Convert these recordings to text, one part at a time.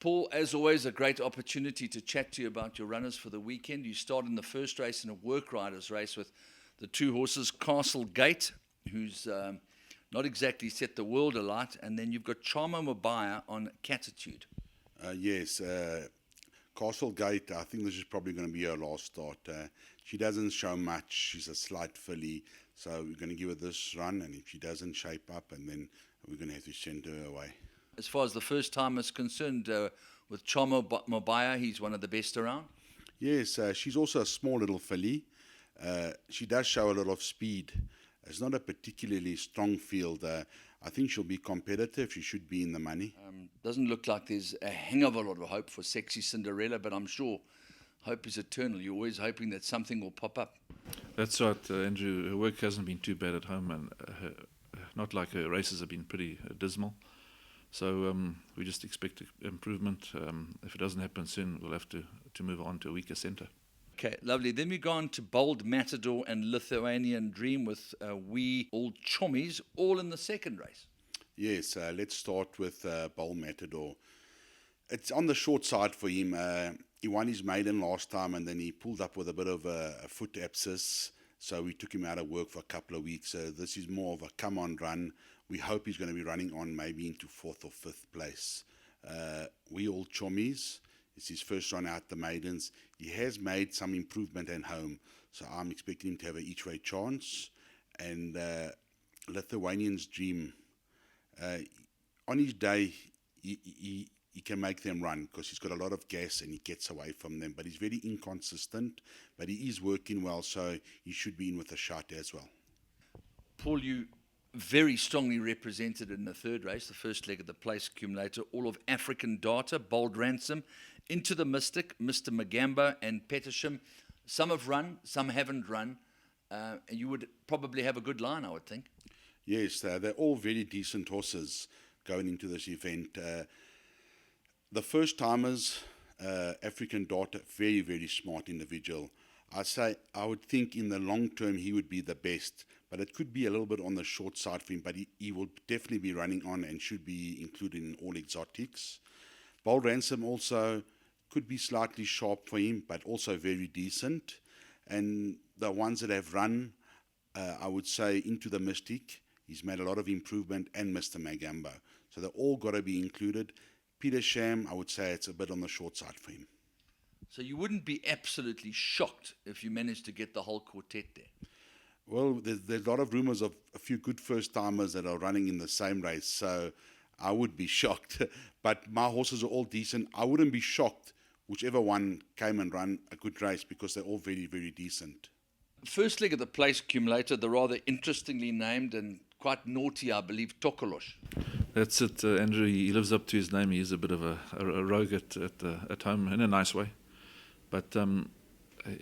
Paul, as always, a great opportunity to chat to you about your runners for the weekend. You start in the first race in a work riders race with the two horses, Castle Gate, who's not exactly set the world alight, and then you've got Charmer Mabaya on Catitude. Yes, Castle Gate, I think this is probably going to be her last start. She doesn't show much. She's a slight filly, so we're going to give her this run, and if she doesn't shape up, and then we're going to have to send her away. As far as the first time is concerned, with Charmer Mabaya, he's one of the best around. Yes, she's also a small little filly. She does show a lot of speed. It's not a particularly strong field. I think she'll be competitive. She should be in the money. Doesn't look like there's a hang of a lot of hope for Sexy Cinderella, but I'm sure hope is eternal. You're always hoping that something will pop up. That's right, Andrew. Her work hasn't been too bad at home, and not like her races have been pretty dismal. So we just expect improvement. If it doesn't happen soon, we'll have to move on to a weaker centre. Okay, lovely. Then we go on to Bold Matador and Lithuanian Dream with wee old chommies, all in the second race. Yes, let's start with Bold Matador. It's on the short side for him. He won his maiden last time, and then he pulled up with a bit of a foot abscess, so we took him out of work for a couple of weeks. So this is more of a come-on run. We hope he's going to be running on maybe into 4th or 5th place. We all chommies. It's his first run out the maidens. He has made some improvement at home, so I'm expecting him to have an each-way chance. And Lithuanian's Dream, on his day, he can make them run because he's got a lot of gas and he gets away from them. But he's very inconsistent, but he is working well, so he should be in with a shot as well. Paul, you very strongly represented in the third race, the first leg of the place accumulator, all of African Data, Bold Ransom, Into the Mystic, Mr. Magamba, and Petisham. Some have run, some haven't run. And you would probably have a good line, I would think. Yes, they're all very decent horses going into this event. The first timers, African Data, very, very smart individual. I would think in the long term he would be the best, but it could be a little bit on the short side for him, but he will definitely be running on and should be included in all exotics. Bold Ransom also could be slightly sharp for him, but also very decent. And the ones that have run, I would say Into the Mystic, he's made a lot of improvement, and Mr. Magamba. So they're all got to be included. Peter Sham, I would say it's a bit on the short side for him. So you wouldn't be absolutely shocked if you managed to get the whole quartet there? Well, there's a lot of rumours of a few good first-timers that are running in the same race, so I would be shocked. But my horses are all decent. I wouldn't be shocked whichever one came and ran a good race because they're all very, very decent. First leg of the place accumulator, the rather interestingly named and quite naughty, I believe, Tokolosh. That's it, Andrew. He lives up to his name. He is a bit of a rogue at home in a nice way. But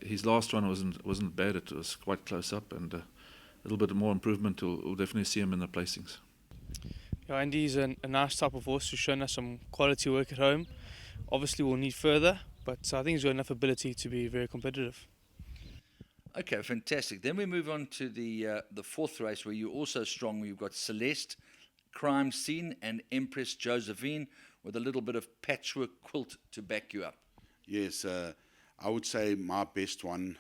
his last one wasn't bad. It was quite close up, and a little bit more improvement. We'll definitely see him in the placings. Yeah, Andy's a nice type of horse who's shown us some quality work at home. Obviously, we'll need further, but I think he's got enough ability to be very competitive. Okay, fantastic. Then we move on to the fourth race where you're also strong. You've got Celeste, Crime Scene, and Empress Josephine with a little bit of patchwork quilt to back you up. Yes, I would say my best one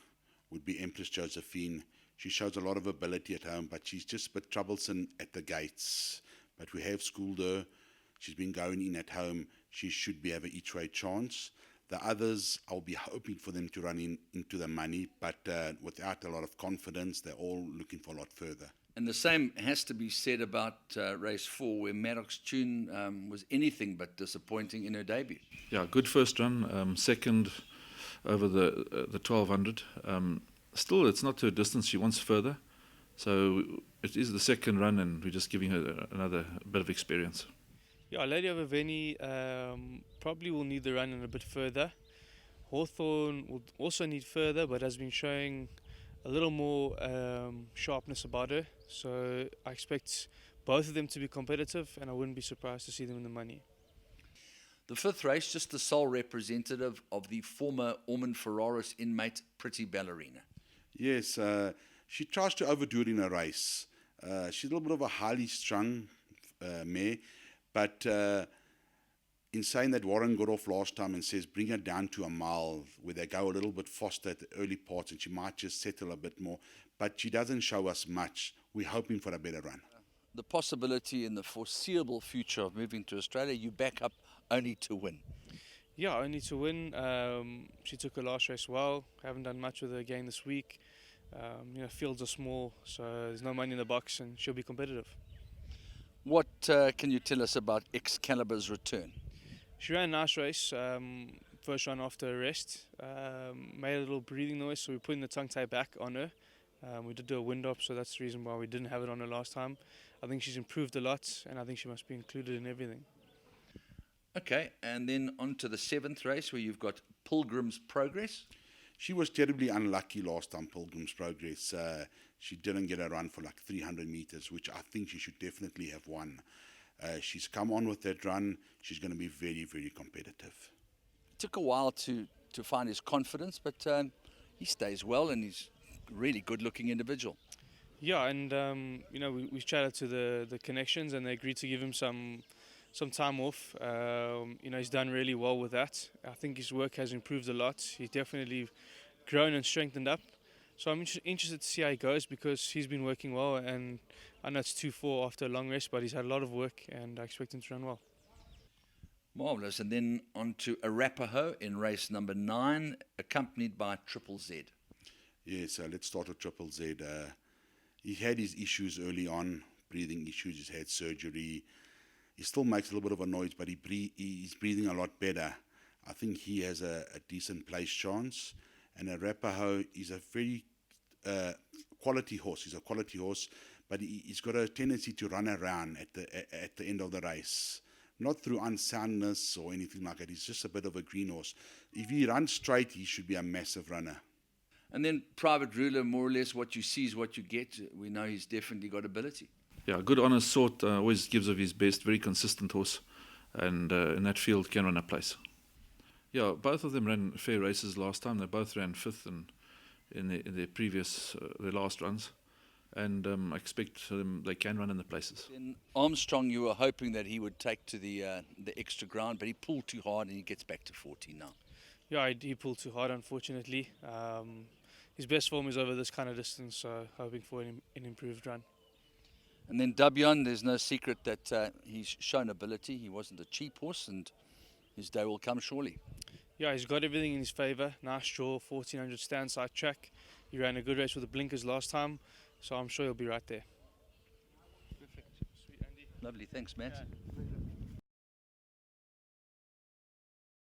would be Empress Josephine. She shows a lot of ability at home, but she's just a bit troublesome at the gates. But we have schooled her. She's been going in at home. She should have an each-way chance. The others, I'll be hoping for them to run into the money, but without a lot of confidence, they're all looking for a lot further. And the same has to be said about race 4, where Maddox Tune was anything but disappointing in her debut. Yeah, good first run. Second over the 1200. Still, it's not to a distance. She wants further. So it is the second run, and we're just giving her another bit of experience. Yeah, Lady of Aveni probably will need the run in a bit further. Hawthorne will also need further, but has been showing a little more sharpness about her. So I expect both of them to be competitive, and I wouldn't be surprised to see them in the money. The fifth race, just the sole representative of the former Ormond Ferraris inmate, Pretty Ballerina. Yes, she tries to overdo it in a race. She's a little bit of a highly strung mare, but in saying that, Warren got off last time and says bring her down to a mile where they go a little bit faster at the early parts and she might just settle a bit more. But she doesn't show us much. We're hoping for a better run. The possibility in the foreseeable future of moving to Australia, you back up only to win. Yeah, only to win. She took her last race well. Haven't done much with her again this week. Fields are small, so there's no money in the box, and she'll be competitive. What can you tell us about Excalibur's return? She ran a nice race. First run after a rest. Made a little breathing noise, so we're putting the tongue tie back on her. We did do a wind up, so that's the reason why we didn't have it on her last time. I think she's improved a lot, and I think she must be included in everything. Okay, and then on to the 7th race where you've got Pilgrim's Progress. She was terribly unlucky last time, Pilgrim's Progress. She didn't get a run for like 300 meters, which I think she should definitely have won. She's come on with that run. She's going to be very, very competitive. It took a while to find his confidence, but he stays well and he's a really good-looking individual. Yeah, and we chatted to the connections, and they agreed to give him some time off. He's done really well with that. I think his work has improved a lot. He's definitely grown and strengthened up. So I'm interested to see how he goes, because he's been working well, and I know it's 2-4 after a long race, but he's had a lot of work, and I expect him to run well. Marvellous. And then on to Arapaho in race number 9, accompanied by Triple Z. Yes, let's start with Triple Z. He had his issues early on, breathing issues. He's had surgery. He still makes a little bit of a noise, but he's breathing a lot better. I think he has a decent place chance. And Arapaho is a very quality horse. He's a quality horse, but he's got a tendency to run around at the end of the race. Not through unsoundness or anything like that. He's just a bit of a green horse. If he runs straight, he should be a massive runner. And then Private Ruler, more or less what you see is what you get. We know he's definitely got ability. Yeah, good honest sort, always gives of his best, very consistent horse, and in that field can run a place. Yeah, both of them ran fair races last time. They both ran 5th in their previous, their last runs, and I expect they can run in the places. In Armstrong, you were hoping that he would take to the extra ground, but he pulled too hard and he gets back to 14 now. Yeah, he pulled too hard, unfortunately. His best form is over this kind of distance, so hoping for an improved run. And then Dabian, there's no secret that he's shown ability. He wasn't a cheap horse, and his day will come surely. Yeah, he's got everything in his favour. Nice draw, 1400 stand side track. He ran a good race with the blinkers last time, so I'm sure he'll be right there. Perfect. Sweet, Andy. Lovely. Thanks, Matt. Yeah.